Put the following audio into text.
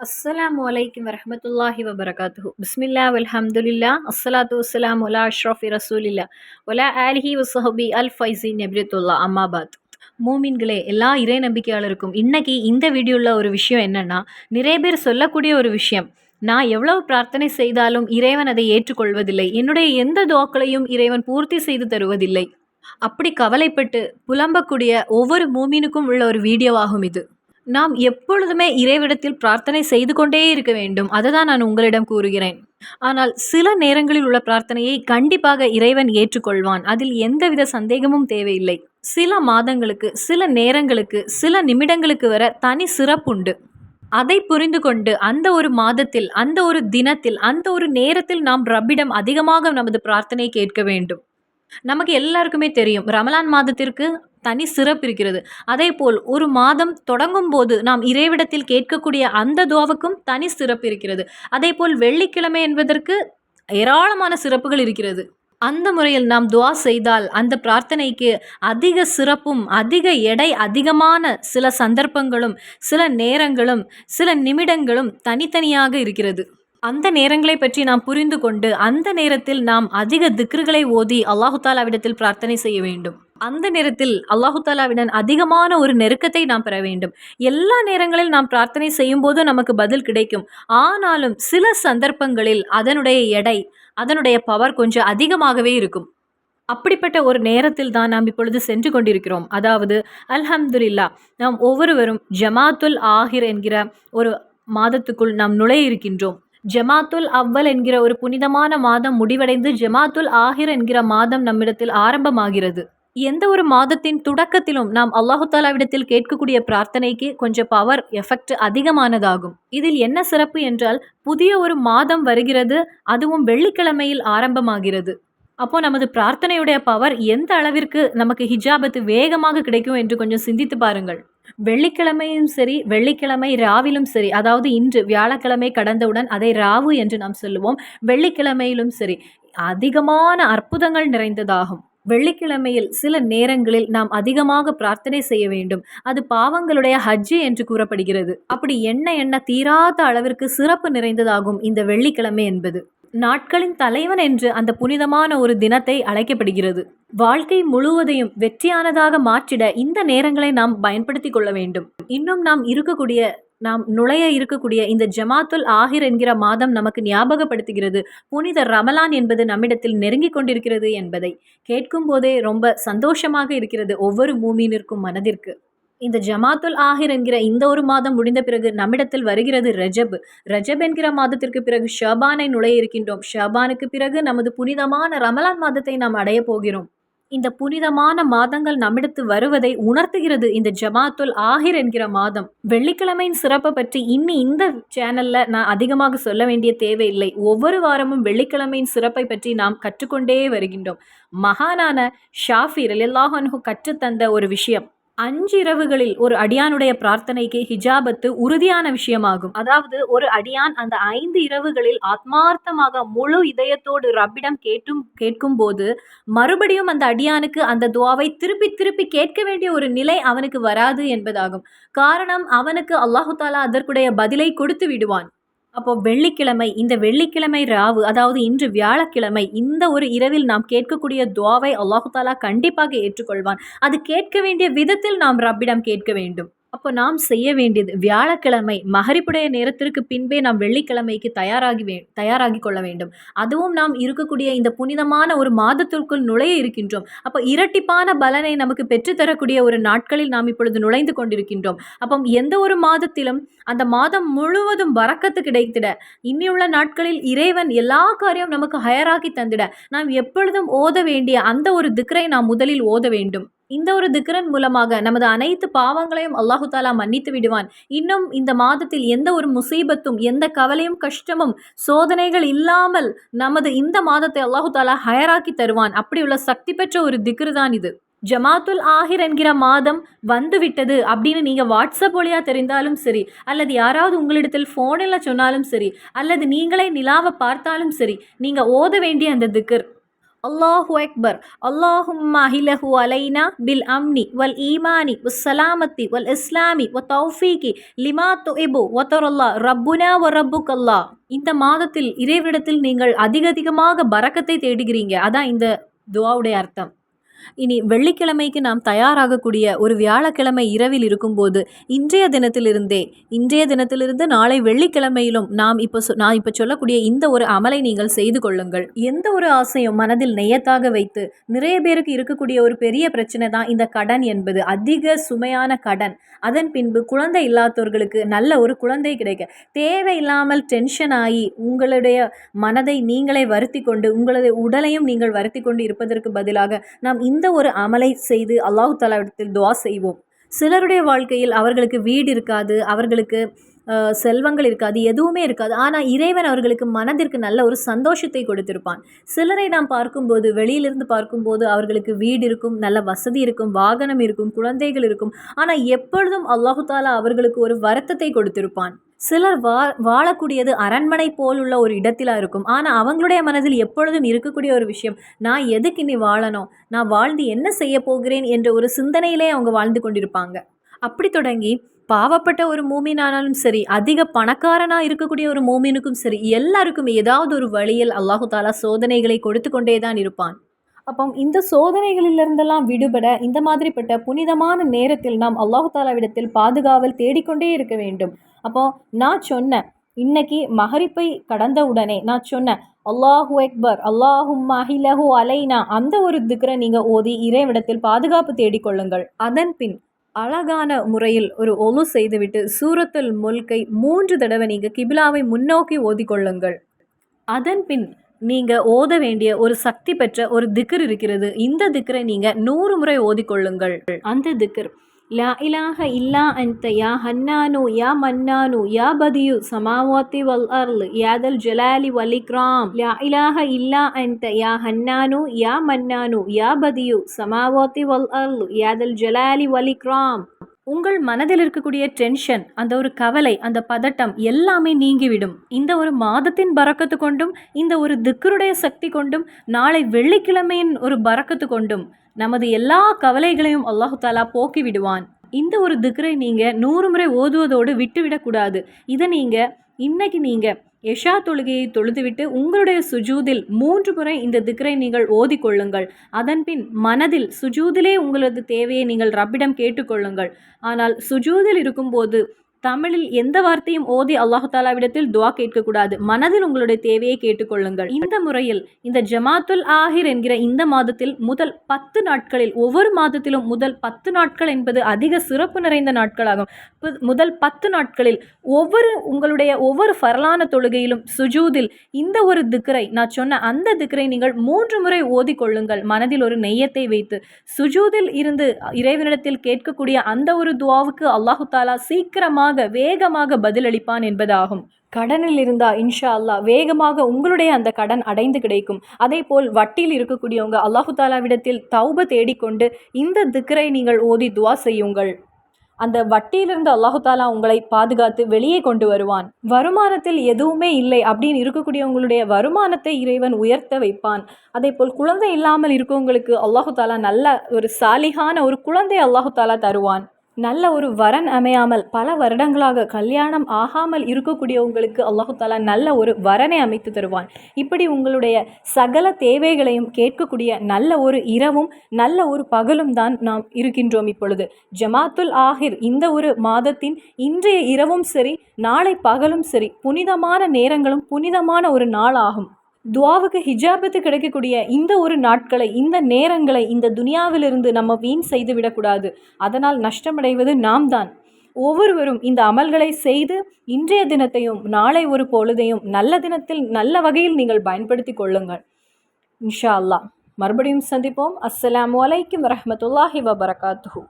அஸ்ஸலாமு அலைக்கும் வரஹ்மத்துல்லாஹி வபரகாத்துஹு. பிஸ்மில்லா வல்ஹம்துலில்லா அஸ்ஸலாத்து வஸ்ஸலாமு அலா அஷ்ரஃபி ரசூலில்லா வலா ஆலிஹி வஸஹபி அல் ஃபைஸின் நபியத்துல்லா அம்மாபாத். மூமின்களே, எல்லா இறை நம்பிக்கையாளருக்கும் இன்னைக்கு இந்த வீடியோவில் ஒரு விஷயம் என்னன்னா, நிறைய பேர் சொல்லக்கூடிய ஒரு விஷயம், நான் எவ்வளவு பிரார்த்தனை செய்தாலும் இறைவன் அதை ஏற்றுக்கொள்வதில்லை, என்னுடைய எந்த துஆக்களையும் இறைவன் பூர்த்தி செய்து தருவதில்லை. அப்படி கவலைப்பட்டு புலம்பக்கூடிய ஒவ்வொரு மூமினுக்கும் உள்ள ஒரு வீடியோவாகும் இது. நாம் எப்பொழுதுமே இறைவிடத்தில் பிரார்த்தனை செய்து கொண்டே இருக்க வேண்டும். அததான் நான் உங்களிடம் கூறுகிறேன். ஆனால் சில நேரங்களில் உள்ள பிரார்த்தனையை கண்டிப்பாக இறைவன் ஏற்றுக்கொள்வான். அதில் எந்தவித சந்தேகமும் தேவையில்லை. சில மாதங்களுக்கு, சில நேரங்களுக்கு, சில நிமிடங்களுக்கு வர தனி சிறப்புண்டு. அதை புரிந்து கொண்டு அந்த ஒரு மாதத்தில், அந்த ஒரு தினத்தில், அந்த ஒரு நேரத்தில் நாம் ரப்பிடம் அதிகமாக நமது பிரார்த்தனை கேட்க வேண்டும். நமக்கு எல்லாருக்குமே தெரியும், ரமலான் மாதத்திற்கு தனி சிறப்பு இருக்கிறது. அதேபோல் ஒரு மாதம் தொடங்கும்போது நாம் இறைவிடத்தில் கேட்கக்கூடிய அந்த துஆவுக்கும் தனி சிறப்பு இருக்கிறது. அதேபோல் வெள்ளிக்கிழமை என்பதற்கு ஏராளமான சிறப்புகள் இருக்கிறது. அந்த முறையில் நாம் துஆ செய்தால் அந்த பிரார்த்தனைக்கு அதிக சிறப்பும், அதிக எடை அதிகமான சில சந்தர்ப்பங்களும், சில நேரங்களும், சில நிமிடங்களும் தனித்தனியாக இருக்கிறது. அந்த நேரங்களை பற்றி நாம் புரிந்து கொண்டு, அந்த நேரத்தில் நாம் அதிக திக்ருகளை ஓதி அல்லாஹு தாலாவிடத்தில் பிரார்த்தனை செய்ய வேண்டும். அந்த நேரத்தில் அல்லாஹு தாலாவிடம் அதிகமான ஒரு நெருக்கத்தை நாம் பெற வேண்டும். எல்லா நேரங்களில் நாம் பிரார்த்தனை செய்யும்போது நமக்கு பதில் கிடைக்கும். ஆனாலும் சில சந்தர்ப்பங்களில் அதனுடைய எடை, அதனுடைய பவர் கொஞ்சம் அதிகமாகவே இருக்கும். அப்படிப்பட்ட ஒரு நேரத்தில் தான் நாம் இப்பொழுது சென்று கொண்டிருக்கிறோம். அதாவது அல்ஹம்துலில்லா, நாம் ஒவ்வொருவரும் ஜமாத்துல் ஆஹிர் என்கிற ஒரு மாதத்துக்குள் நாம் நுழைய இருக்கின்றோம். ஜமாத்துல் அவ்வல் என்கிற ஒரு புனிதமான மாதம் முடிவடைந்து ஜமாத்துல் ஆஹிர் என்கிற மாதம் நம்மிடத்தில் ஆரம்பமாகிறது. எந்த ஒரு மாதத்தின் தொடக்கத்திலும் நாம் அல்லாஹு தாலாவிடத்தில் கேட்கக்கூடிய பிரார்த்தனைக்கு கொஞ்சம் பவர் எஃபெக்ட் அதிகமானதாகும். இதில் என்ன சிறப்பு என்றால், புதிய ஒரு மாதம் வருகிறது, அதுவும் வெள்ளிக்கிழமையில் ஆரம்பமாகிறது. அப்போ நமது பிரார்த்தனையுடைய பவர் எந்த அளவிற்கு நமக்கு ஹிஜாபத்து வேகமாக கிடைக்கும் என்று கொஞ்சம் சிந்தித்து பாருங்கள். வெள்ளிக்கிழமையும் சரி, வெள்ளிக்கிழமை ராவிலும் சரி, அதாவது இன்று வியாழக்கிழமை கடந்தவுடன் அதை ராவு என்று நாம் சொல்லுவோம். வெள்ளிக்கிழமையிலும் சரி, அதிகமான அற்புதங்கள் நிறைந்ததாகும். வெள்ளிக்கிழமையில் சில நேரங்களில் நாம் அதிகமாக பிரார்த்தனை செய்ய வேண்டும். அது பாவங்களுடைய ஹஜ்ஜு என்று கூறப்படுகிறது. அப்படி எண்ண எண்ண தீராத அளவிற்கு சிறப்பு நிறைந்ததாகும் இந்த வெள்ளிக்கிழமை என்பது. நாட்களின் தலைவன் என்று அந்த புனிதமான ஒரு தினத்தை அழைக்கப்படுகிறது. வாழ்க்கை முழுவதையும் வெற்றியானதாக மாற்றிட இந்த நேரங்களை நாம் பயன்படுத்தி கொள்ள வேண்டும். இன்னும் நாம் நுழைய இருக்கக்கூடிய இந்த ஜமாத்துல் ஆஹிர் என்கிற மாதம் நமக்கு ஞாபகப்படுத்துகிறது, புனித ரமலான் என்பது நம்மிடத்தில் நெருங்கிக் கொண்டிருக்கிறது என்பதை. கேட்கும் போதே ரொம்ப சந்தோஷமாக இருக்கிறது ஒவ்வொரு மூமினிற்கும் மனதிற்கு. இந்த ஜமாத்துல் ஆஹிர் என்கிற இந்த ஒரு மாதம் முடிந்த பிறகு நம்மிடத்தில் வருகிறது ரஜப். ரஜப் என்கிற மாதத்திற்கு பிறகு ஷாபானை நுழைய இருக்கின்றோம். ஷாபானுக்கு பிறகு நமது புனிதமான ரமலான் மாதத்தை நாம் அடைய போகிறோம். இந்த புனிதமான மாதங்கள் நம்மிடத்து வருவதை உணர்த்துகிறது இந்த ஜமாத்துல் ஆஹிர் என்கிற மாதம். வெள்ளிக்கிழமையின் சிறப்பை பற்றி இந்த சேனல்ல நான் அதிகமாக சொல்ல வேண்டிய தேவையில்லை. ஒவ்வொரு வாரமும் வெள்ளிக்கிழமையின் சிறப்பை பற்றி நாம் கற்றுக்கொண்டே வருகின்றோம். மகானான ஷாஃபி ரலியல்லாஹு அன்ஹு கற்றுத்தந்த ஒரு விஷயம், 5 இரவுகளில் ஒரு அடியானுடைய பிரார்த்தனைக்கு ஹிஜாபத்து உறுதியான விஷயமாகும். அதாவது ஒரு அடியான் அந்த 5 இரவுகளில் ஆத்மார்த்தமாக முழு இதயத்தோடு ரப்பிடம் கேட்கும் போது மறுபடியும் அந்த அடியானுக்கு அந்த துஆவை திருப்பி திருப்பி கேட்க வேண்டிய ஒரு நிலை அவனுக்கு வராது என்பதாகும். காரணம், அவனுக்கு அல்லாஹு தாலா அதற்குடைய பதிலை கொடுத்து விடுவான். அப்போ வெள்ளிக்கிழமை, இந்த வெள்ளிக்கிழமை ராவு, அதாவது இன்று வியாழக்கிழமை, இந்த ஒரு இரவில் நாம் கேட்கக்கூடிய துஆவை அல்லாஹு தாலா கண்டிப்பாக ஏற்றுக்கொள்வான். அது கேட்க வேண்டிய விதத்தில் நாம் ரப்பிடம் கேட்க வேண்டும். அப்போ நாம் செய்ய வேண்டியது, வியாழக்கிழமை மகரிப்புடைய நேரத்திற்கு பின்பே நாம் வெள்ளிக்கிழமைக்கு தயாராகி கொள்ள வேண்டும். அதுவும் நாம் இருக்கக்கூடிய இந்த புனிதமான ஒரு மாதத்திற்குள் நுழைய இருக்கின்றோம். அப்போ இரட்டிப்பான பலனை நமக்கு பெற்றுத்தரக்கூடிய ஒரு நாட்களில் நாம் இப்பொழுது நுழைந்து கொண்டிருக்கின்றோம். அப்போ எந்த ஒரு மாதத்திலும் அந்த மாதம் முழுவதும் பரக்கத்து கிடைத்திட, இனியுள்ள நாட்களில் இறைவன் எல்லா காரியம் நமக்கு ஹயராக்கி தந்திட, நாம் எப்பொழுதும் ஓத வேண்டிய அந்த ஒரு திக்ரை நாம் முதலில் ஓத வேண்டும். இந்த ஒரு திக்ரன் மூலமாக நமது அனைத்து பாவங்களையும் அல்லாஹு தாலா மன்னித்து விடுவான். இன்னும் இந்த மாதத்தில் எந்த ஒரு முசீபத்தும், எந்த கவலையும், கஷ்டமும், சோதனைகள் இல்லாமல் நமது இந்த மாதத்தை அல்லாஹு தாலா ஹயராக்கி தருவான். அப்படி உள்ள சக்தி பெற்ற ஒரு திக்ரு தான் இது. ஜமாத்துல் ஆஹிர் என்கிற மாதம் வந்துவிட்டது அப்படின்னு நீங்கள் வாட்ஸ்அப் வழியாக தெரிந்தாலும் சரி, அல்லது யாராவது உங்களிடத்தில் ஃபோனில் சொன்னாலும் சரி, அல்லது நீங்களே நிலாவை பார்த்தாலும் சரி, நீங்கள் ஓத வேண்டிய அந்த திக்ர், அல்லாஹு அக்பர். அல்லாஹும்ம அஹிலஹு அலைனா பில் அம்னி வல் ஈமானி வஸ் ஸலாமத்தி வல் இஸ்லாமி வ தௌஃபீகி லிமா துஹிப்பு வ தர்லா ரப்புனா வ ரப்புக்கல்லா. இந்த மாதத்தில் இறைவனிடத்தில் நீங்கள் அதிகமாக பரக்கத்தை தேடுகிறீங்க. அதான் இந்த துஆவுடைய அர்த்தம். இனி வெள்ளிக்கிழமைக்கு நாம் தயாராகக்கூடிய ஒரு வியாழக்கிழமை இரவில் இருக்கும்போது இன்றைய தினத்திலிருந்து நாளை வெள்ளிக்கிழமையிலும் நான் இப்போ சொல்லக்கூடிய இந்த ஒரு அமலை நீங்கள் செய்து கொள்ளுங்கள். எந்த ஒரு ஆசையும் மனதில் நெய்யத்தாக வைத்து, நிறைய பேருக்கு இருக்கக்கூடிய ஒரு பெரிய பிரச்சனை தான் இந்த கடன் என்பது. அதிக சுமையான கடன். அதன் பின்பு குழந்தை இல்லாதவர்களுக்கு நல்ல ஒரு குழந்தை கிடைக்க தேவையில்லாமல் டென்ஷன் ஆகி உங்களுடைய மனதை நீங்களே வருத்தி கொண்டு உங்களுடைய உடலையும் நீங்கள் வருத்தி கொண்டு இருப்பதற்கு பதிலாக நாம் இந்த ஒரு அமலை செய்து அல்லாஹ் தஆலாவிடத்தில் துஆ செய்வோம். சிலருடைய வாழ்க்கையில் அவர்களுக்கு வீடு இருக்காது, அவர்களுக்கு செல்வங்கள் இருக்காது, எதுவுமே இருக்காது. ஆனால் இறைவன் அவர்களுக்கு மனதிற்கு நல்ல ஒரு சந்தோஷத்தை கொடுத்திருப்பான். சிலரை நாம் பார்க்கும்போது, வெளியிலிருந்து பார்க்கும்போது அவர்களுக்கு வீடு இருக்கும், நல்ல வசதி இருக்கும், வாகனம் இருக்கும், குழந்தைகள் இருக்கும். ஆனால் எப்பொழுதும் அல்லாஹ் தஆலா அவர்களுக்கு ஒரு வருத்தத்தை கொடுத்திருப்பான். சிலர் வாழக்கூடியது அரண்மனை போல் உள்ள ஒரு இடத்திலா இருக்கும். ஆனால் அவங்களுடைய மனதில் எப்பொழுதும் இருக்கக்கூடிய ஒரு விஷயம், நான் எதுக்கு இனி வாழணும், நான் வாழ்ந்து என்ன செய்ய போகிறேன் என்ற ஒரு சிந்தனையிலே அவங்க வாழ்ந்து கொண்டிருப்பாங்க. அப்படி தொடங்கி பாவப்பட்ட ஒரு மூமினானாலும் சரி, அதிக பணக்காரனாக இருக்கக்கூடிய ஒரு மூமினுக்கும் சரி, எல்லாருக்கும் ஏதாவது ஒரு வழியில் அல்லாஹு தாலா சோதனைகளை கொடுத்து கொண்டே தான் இருப்பான். அப்போ இந்த சோதனைகளிலிருந்தெல்லாம் விடுபட இந்த மாதிரிப்பட்ட புனிதமான நேரத்தில் நாம் அல்லாஹு தாலாவிடத்தில் பாதுகாவல் தேடிக்கொண்டே இருக்க வேண்டும். அப்போ நான் சொன்னேன், இன்னைக்கு மகரிப்பை கடந்த உடனே நான் சொன்னேன், அல்லாஹு அக்பர் அல்லாஹும்ம அஹிலஹு அலைனா, அந்த ஒரு திக்ரை நீங்கள் ஓதி இறைவிடத்தில் பாதுகாப்பு தேடிக்கொள்ளுங்கள். அதன் பின் அழகான முறையில் ஒரு ஒலு செய்துவிட்டு சூரத்துல் முல்கை 3 தடவை நீங்கள் கிபிலாவை முன்னோக்கி ஓதிக்கொள்ளுங்கள். அதன் பின் நீங்கள் ஓத வேண்டிய ஒரு சக்தி பெற்ற ஒரு திக்ர் இருக்கிறது. இந்த திக்ரை நீங்கள் 100 முறை ஓதிக்கொள்ளுங்கள். அந்த திக்ர், லா இலாஹ இல்லா அன்த யா ஹன்னானு யா மன்னானு யா பதியு சமாவாத்தி வல் அர்ல் யாதல் ஜலாலி வல் இக்ராம். லா இலாஹ இல்லா அன்த யா ஹன்னானு யா மன்னானு யா பதியு சமாவாத்தி வல் அர்ல் யாதல் ஜலாலி வல் இக்ராம். உங்கள் மனதில் இருக்கக்கூடிய டென்ஷன், அந்த ஒரு கவலை, அந்த பதட்டம் எல்லாமே நீங்கிவிடும். இந்த ஒரு மாதத்தின் பரக்கத்து கொண்டும், இந்த ஒரு திக்ருடைய சக்தி கொண்டும், நாளை வெள்ளிக்கிழமையின் ஒரு பரக்கத்து கொண்டும் நமது எல்லா கவலைகளையும் அல்லாஹு தாலா போக்கி விடுவான். இந்த ஒரு திக்ரை நீங்கள் 100 முறை ஓதுவதோடு விட்டுவிடக்கூடாது. இதை இன்னைக்கு நீங்கள் எஷா தொழுகையை தொழுதுவிட்டு உங்களுடைய சுஜூதில் 3 முறை இந்த திக்ரை நீங்கள் ஓதிக்கொள்ளுங்கள். அதன்பின் மனதில் சுஜூதிலே உங்களது தேவையை நீங்கள் ரப்பிடம் கேட்டுக்கொள்ளுங்கள். ஆனால் சுஜூதில் இருக்கும்போது தமிழில் எந்த வார்த்தையும் ஓதி அல்லாஹு தாலாவிடத்தில் துஆ கேட்கக்கூடாது. மனதில் உங்களுடைய தேவையை கேட்டுக்கொள்ளுங்கள். இந்த முறையில் இந்த ஜமாத்துல் ஆஹிர் என்கிற இந்த மாதத்தில் முதல் 10 நாட்களில், ஒவ்வொரு மாதத்திலும் முதல் 10 நாட்கள் என்பது அதிக சிறப்பு நிறைந்த நாட்களாகும். முதல் 10 நாட்களில் உங்களுடைய ஒவ்வொரு ஃபர்லான தொழுகையிலும் சுஜூதில் இந்த ஒரு திக்ரை, நான் சொன்ன அந்த திக்ரை நீங்கள் 3 முறை ஓதிக்கொள்ளுங்கள். மனதில் ஒரு நெய்யத்தை வைத்து சுஜூதில் இருந்து இறைவனிடத்தில் கேட்கக்கூடிய அந்த ஒரு துஆவுக்கு அல்லாஹு தாலா சீக்கிரமாக வேகமாக பதிலளிப்பான் என்பதாகும். கடனில் இருந்தா இன்ஷா அல்லாஹ் வேகமாக உங்களுடைய அந்த கடன் அடைந்து கிடைக்கும். அதே போல் வட்டியில் இருக்கக்கூடியவங்க அல்லாஹு தாலாவிடத்தில் தௌப தேடிக்கொண்டு இந்த திக்ரை நீங்கள் ஓதி துஆ செய்யுங்கள். அந்த வட்டியிலிருந்து அல்லாஹு தாலா உங்களை பாதுகாத்து வெளியே கொண்டு வருவான். வருமானத்தில் எதுவுமே இல்லை அப்படின்னு இருக்கக்கூடியவங்களுடைய வருமானத்தை இறைவன் உயர்த்த வைப்பான். அதே போல் குழந்தை இல்லாமல் இருக்கவங்களுக்கு அல்லாஹு தாலா நல்ல ஒரு சாலிகான ஒரு குழந்தை அல்லாஹு தாலா தருவான். நல்ல ஒரு வரன் அமையாமல் பல வருடங்களாக கல்யாணம் ஆகாமல் இருக்கக்கூடியவங்களுக்கு அல்லாஹு தாலா நல்ல ஒரு வரனை அமைத்து தருவான். இப்படி உங்களுடைய சகல தேவைகளையும் கேட்கக்கூடிய நல்ல ஒரு இரவும் நல்ல ஒரு பகலும் தான் நாம் இருக்கின்றோம். இப்பொழுது ஜமாத்துல் ஆஹிர் இந்த ஒரு மாதத்தின் இன்றைய இரவும் சரி, நாளை பகலும் சரி, புனிதமான நேரங்களும் புனிதமான ஒரு நாள் ஆகும். துஆவுக்கு ஹிஜாபத்து கிடைக்கக்கூடிய இந்த ஒரு நாட்களை, இந்த நேரங்களை இந்த துனியாவிலிருந்து நம்ம வீண் செய்து விடக்கூடாது. அதனால் நஷ்டமடைவது நாம் தான். ஒவ்வொருவரும் இந்த அமல்களை செய்து இன்றைய தினத்தையும் நாளை ஒரு பொழுதையும் நல்ல தினத்தில் நல்ல வகையில் நீங்கள் பயன்படுத்தி கொள்ளுங்கள். இன்ஷா அல்லாஹ் மறுபடியும் சந்திப்போம். அஸ்ஸலாமு அலைக்கும் வரஹ்மத்துல்லாஹி வபரகாத்துஹு.